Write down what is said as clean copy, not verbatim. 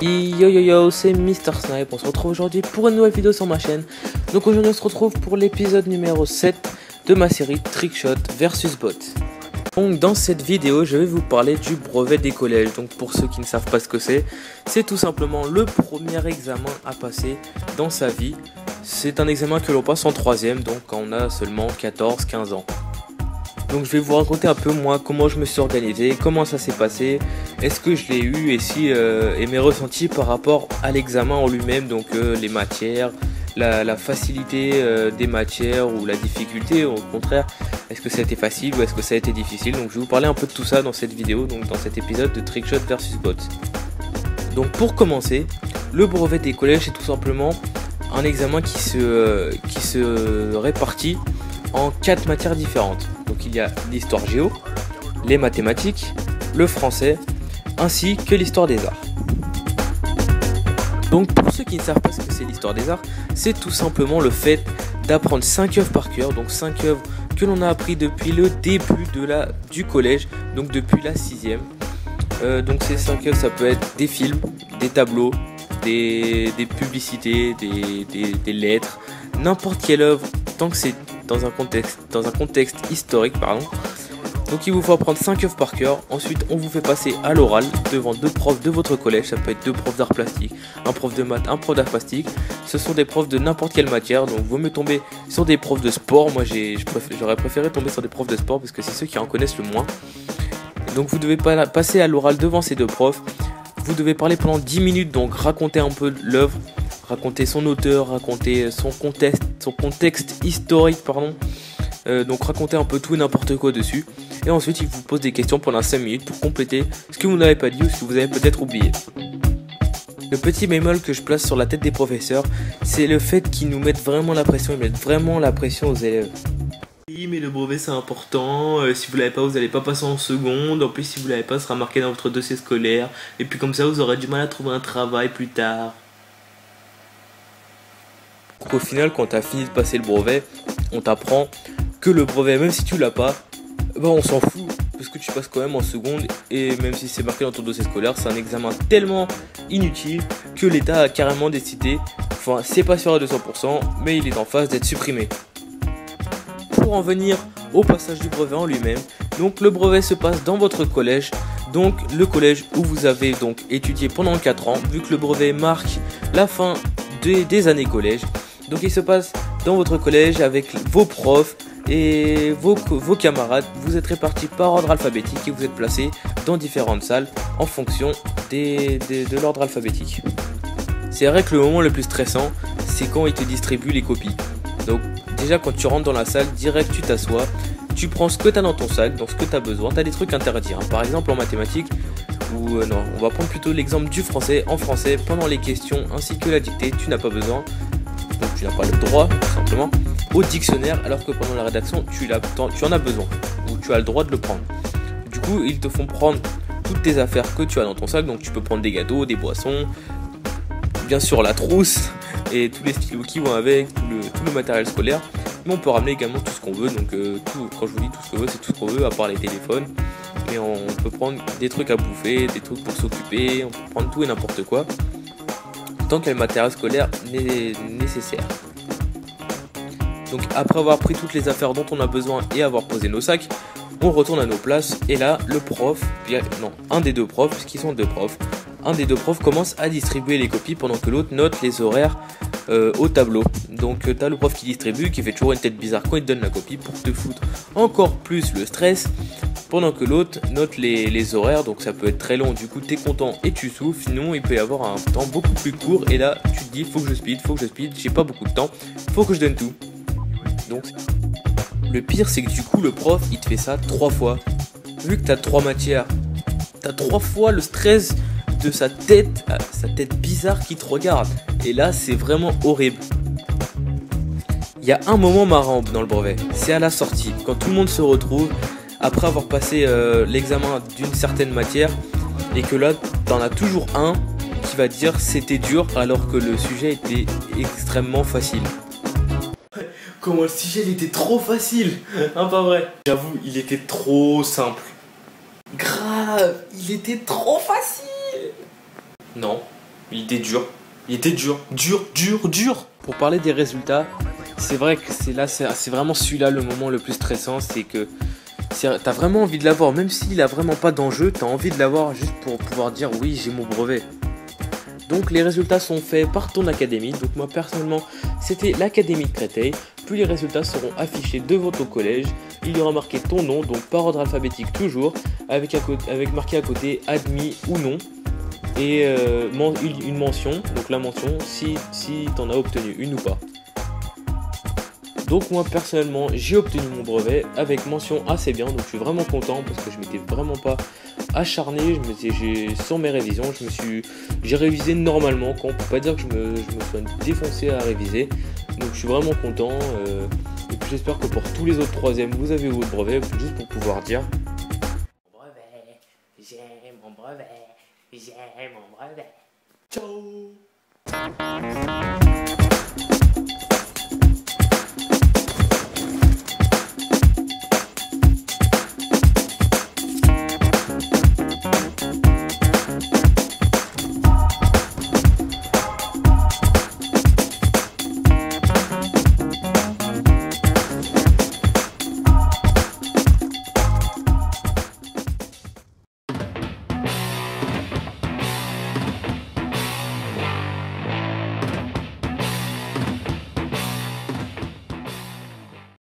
Yo yo yo, c'est Mr Snipe, on se retrouve aujourd'hui pour une nouvelle vidéo sur ma chaîne. Donc aujourd'hui on se retrouve pour l'épisode numéro 7 de ma série Trickshot vs Bot. Donc dans cette vidéo je vais vous parler du brevet des collèges. Donc pour ceux qui ne savent pas ce que c'est tout simplement le premier examen à passer dans sa vie. C'est un examen que l'on passe en 3ème, donc quand on a seulement 14-15 ans. Donc je vais vous raconter un peu moi comment je me suis organisé, comment ça s'est passé, est-ce que je l'ai eu et mes ressentis par rapport à l'examen en lui-même, donc les matières, la facilité des matières ou la difficulté, au contraire, est-ce que ça a été facile ou est-ce que ça a été difficile. Donc je vais vous parler un peu de tout ça dans cette vidéo, donc dans cet épisode de Trickshot vs Bot. Donc pour commencer, le brevet des collèges est tout simplement un examen qui se répartit en 4 matières différentes. Donc il y a l'histoire géo, les mathématiques, le français, ainsi que l'histoire des arts. Donc pour ceux qui ne savent pas ce que c'est l'histoire des arts, c'est tout simplement le fait d'apprendre 5 œuvres par cœur, donc 5 œuvres que l'on a appris depuis le début du collège, donc depuis la 6ème. Donc ces 5 œuvres, ça peut être des films, des tableaux, des publicités, des lettres, n'importe quelle œuvre, tant que c'est dans un contexte historique, pardon. Donc il vous faut apprendre 5 œuvres par cœur. Ensuite on vous fait passer à l'oral devant 2 profs de votre collège. Ça peut être 2 profs d'art plastique, un prof de maths, un prof d'art plastique. Ce sont des profs de n'importe quelle matière. Donc vous me tombez sur des profs de sport. Moi j'aurais préféré tomber sur des profs de sport parce que c'est ceux qui en connaissent le moins. Donc vous devez passer à l'oral devant ces 2 profs. Vous devez parler pendant 10 minutes, donc raconter un peu l'œuvre, raconter son auteur, raconter son contexte historique, pardon. Donc raconter un peu tout et n'importe quoi dessus. Et ensuite il vous pose des questions pendant 5 minutes pour compléter ce que vous n'avez pas dit ou ce que vous avez peut-être oublié. Le petit bémol que je place sur la tête des professeurs, c'est le fait qu'ils nous mettent vraiment la pression, ils mettent vraiment la pression aux élèves. Oui, mais le brevet c'est important, si vous l'avez pas, vous n'allez pas passer en seconde, en plus si vous l'avez pas, ce sera marqué dans votre dossier scolaire, et puis comme ça vous aurez du mal à trouver un travail plus tard. Donc au final, quand tu as fini de passer le brevet, on t'apprend que le brevet, même si tu l'as pas, bah on s'en fout, parce que tu passes quand même en seconde, et même si c'est marqué dans ton dossier scolaire, c'est un examen tellement inutile que l'État a carrément décidé, enfin c'est pas sûr à 200%, mais il est en phase d'être supprimé. Pour en venir au passage du brevet en lui-même, donc le brevet se passe dans votre collège, donc le collège où vous avez donc étudié pendant 4 ans, vu que le brevet marque la fin des années collège. Donc il se passe dans votre collège avec vos profs et vos camarades. Vous êtes répartis par ordre alphabétique et vous êtes placés dans différentes salles en fonction de l'ordre alphabétique. C'est vrai que le moment le plus stressant, c'est quand ils te distribuent les copies. Donc déjà quand tu rentres dans la salle, direct tu t'assois, tu prends ce que tu as dans ton sac, donc ce que tu as besoin. Tu as des trucs interdits, hein. Par exemple en mathématiques, ou non, on va prendre plutôt l'exemple du français. En français, pendant les questions ainsi que la dictée, tu n'as pas besoin, donc tu n'as pas le droit tout simplement au dictionnaire, alors que pendant la rédaction tu en as besoin, ou tu as le droit de le prendre. Du coup ils te font prendre toutes tes affaires que tu as dans ton sac, donc tu peux prendre des gâteaux, des boissons, bien sûr la trousse et tous les stylos qui vont avec, tout le matériel scolaire. Mais on peut ramener également tout ce qu'on veut, donc quand je vous dis tout ce qu'on veut, c'est tout ce qu'on veut à part les téléphones. Mais on peut prendre des trucs à bouffer, des trucs pour s'occuper, on peut prendre tout et n'importe quoi, tant qu'il y a le matériel scolaire nécessaire. Donc après avoir pris toutes les affaires dont on a besoin et avoir posé nos sacs, on retourne à nos places et là le prof, un des 2 profs, parce qu'ils sont 2 profs, un des 2 profs commence à distribuer les copies pendant que l'autre note les horaires au tableau. Donc tu as le prof qui distribue, qui fait toujours une tête bizarre quand il te donne la copie pour te foutre encore plus le stress, pendant que l'autre note les horaires. Donc ça peut être très long, du coup tu es content et tu souffles, sinon il peut y avoir un temps beaucoup plus court et là tu te dis faut que je speed, j'ai pas beaucoup de temps, faut que je donne tout. Donc le pire c'est que du coup le prof il te fait ça 3 fois. Vu que tu as 3 matières, tu as 3 fois le stress de sa tête bizarre qui te regarde, et là c'est vraiment horrible. Il y a un moment marrant dans le brevet, c'est à la sortie, quand tout le monde se retrouve après avoir passé l'examen d'une certaine matière, et que là t'en as toujours un qui va dire c'était dur alors que le sujet était extrêmement facile. Comment le sujet il était trop facile, hein, pas vrai? J'avoue, il était trop simple. Grave, il était trop facile. Non, Il était dur. Il était dur. Dur. Pour parler des résultats, c'est vrai que c'est vraiment celui-là le moment le plus stressant. C'est que t'as vraiment envie de l'avoir. Même s'il a vraiment pas d'enjeu, t'as envie de l'avoir juste pour pouvoir dire oui, j'ai mon brevet. Donc les résultats sont faits par ton académie. Donc moi personnellement, c'était l'académie de Créteil. Puis les résultats seront affichés devant ton collège. Il y aura marqué ton nom, donc par ordre alphabétique toujours, avec marqué à côté admis ou non. Et une mention, donc la mention si t'en as obtenu une ou pas. Donc moi personnellement j'ai obtenu mon brevet avec mention assez bien, donc je suis vraiment content parce que je m'étais vraiment pas acharné, sur mes révisions, j'ai révisé normalement, on peut pas dire que je me sois défoncé à réviser, donc je suis vraiment content, et puis j'espère que pour tous les autres troisièmes vous avez eu votre brevet, juste pour pouvoir dire j'ai mon brevet, j'ai mon brevet. ciao.